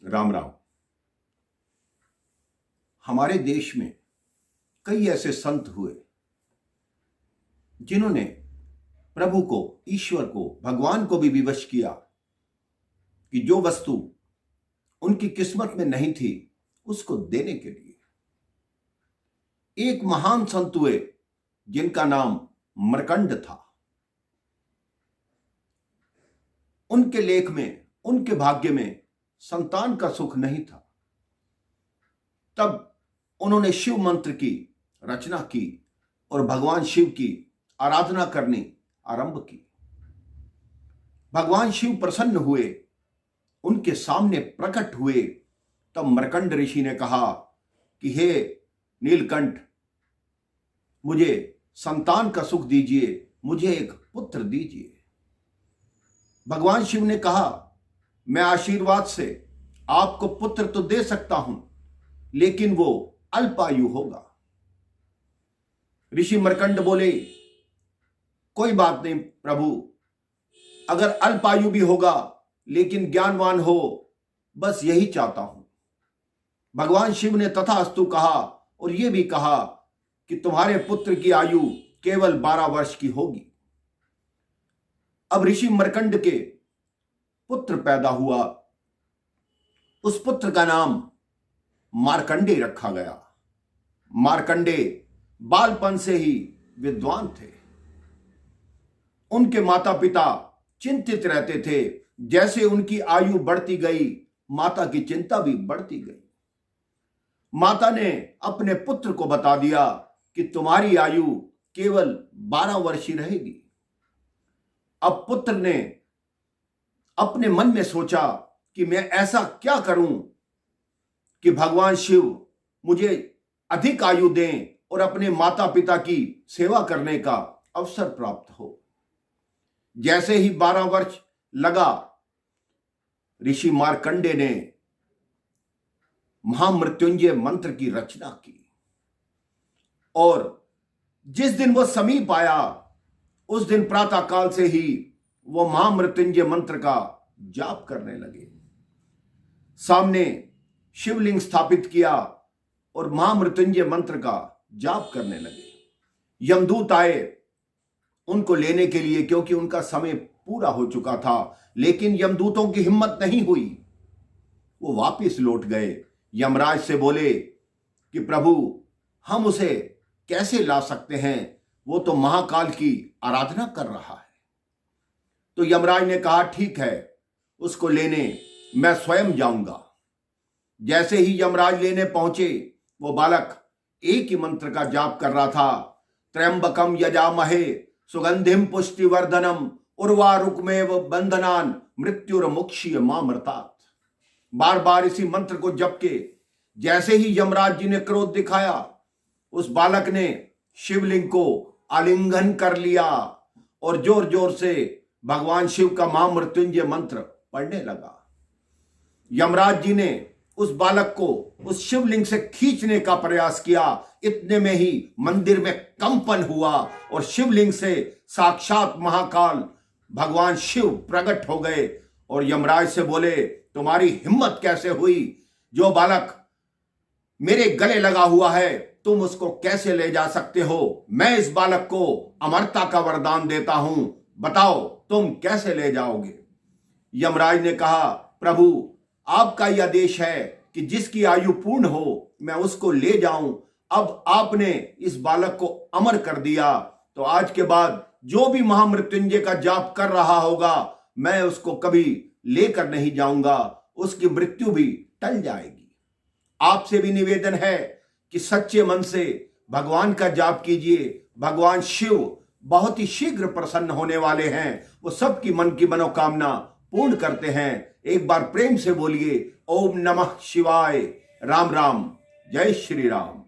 राम राम। हमारे देश में कई ऐसे संत हुए जिन्होंने प्रभु को, ईश्वर को, भगवान को भी विवश किया कि जो वस्तु उनकी किस्मत में नहीं थी उसको देने के लिए। एक महान संत हुए जिनका नाम मरकंड था। उनके लेख में, उनके भाग्य में संतान का सुख नहीं था। तब उन्होंने शिव मंत्र की रचना की और भगवान शिव की आराधना करनी आरंभ की। भगवान शिव प्रसन्न हुए, उनके सामने प्रकट हुए। तब मरकंड ऋषि ने कहा कि हे नीलकंठ, मुझे संतान का सुख दीजिए, मुझे एक पुत्र दीजिए। भगवान शिव ने कहा, मैं आशीर्वाद से आपको पुत्र तो दे सकता हूं, लेकिन वो अल्पायु होगा। ऋषि मरकंड बोले, कोई बात नहीं प्रभु, अगर अल्पायु भी होगा लेकिन ज्ञानवान हो, बस यही चाहता हूं। भगवान शिव ने तथास्तु कहा और यह भी कहा कि तुम्हारे पुत्र की आयु केवल 12 वर्ष की होगी। अब ऋषि मरकंड के पुत्र पैदा हुआ। उस पुत्र का नाम मार्कंडे रखा गया। मार्कंडे बालपन से ही विद्वान थे। उनके माता पिता चिंतित रहते थे। जैसे उनकी आयु बढ़ती गई, माता की चिंता भी बढ़ती गई। माता ने अपने पुत्र को बता दिया कि तुम्हारी आयु केवल 12 वर्ष ही रहेगी। अब पुत्र ने अपने मन में सोचा कि मैं ऐसा क्या करूं कि भगवान शिव मुझे अधिक आयु दें और अपने माता पिता की सेवा करने का अवसर प्राप्त हो। जैसे ही 12 वर्ष लगा, ऋषि मार्कंडे ने महामृत्युंजय मंत्र की रचना की और जिस दिन वह समीप आया, उस दिन प्रातः काल से ही वो महामृत्युंजय मंत्र का जाप करने लगे। सामने शिवलिंग स्थापित किया और महामृत्युंजय मंत्र का जाप करने लगे। यमदूत आए उनको लेने के लिए, क्योंकि उनका समय पूरा हो चुका था, लेकिन यमदूतों की हिम्मत नहीं हुई। वो वापस लौट गए। यमराज से बोले कि प्रभु, हम उसे कैसे ला सकते हैं, वो तो महाकाल की आराधना कर रहा है। तो यमराज ने कहा, ठीक है, उसको लेने मैं स्वयं जाऊंगा। जैसे ही यमराज लेने पहुंचे, वो बालक एक ही मंत्र का जाप कर रहा था, त्र्यंबकम यजामहे सुगंधिम पुष्टिवर्धनम उर्वारुकमेव बंधनान मृत्युर्मुक्षीय मामृतात। बार बार इसी मंत्र को जप के जैसे ही यमराज जी ने क्रोध दिखाया, उस बालक ने शिवलिंग को आलिंगन कर लिया और जोर जोर से भगवान शिव का महामृत्युंजय मंत्र पढ़ने लगा। यमराज जी ने उस बालक को उस शिवलिंग से खींचने का प्रयास किया। इतने में ही मंदिर में कंपन हुआ और शिवलिंग से साक्षात महाकाल भगवान शिव प्रकट हो गए और यमराज से बोले, तुम्हारी हिम्मत कैसे हुई? जो बालक मेरे गले लगा हुआ है, तुम उसको कैसे ले जा सकते हो? मैं इस बालक को अमरता का वरदान देता हूं, बताओ तुम कैसे ले जाओगे? यमराज ने कहा, प्रभु, आपका यह आदेश है कि जिसकी आयु पूर्ण हो मैं उसको ले जाऊं। अब आपने इस बालक को अमर कर दिया, तो आज के बाद जो भी महामृत्युंजय का जाप कर रहा होगा, मैं उसको कभी लेकर नहीं जाऊंगा, उसकी मृत्यु भी टल जाएगी। आपसे भी निवेदन है कि सच्चे मन से भगवान का जाप कीजिए। भगवान शिव बहुत ही शीघ्र प्रसन्न होने वाले हैं। वो सबकी मन की मनोकामना पूर्ण करते हैं। एक बार प्रेम से बोलिए, ओम नमः शिवाय। राम राम, जय श्री राम।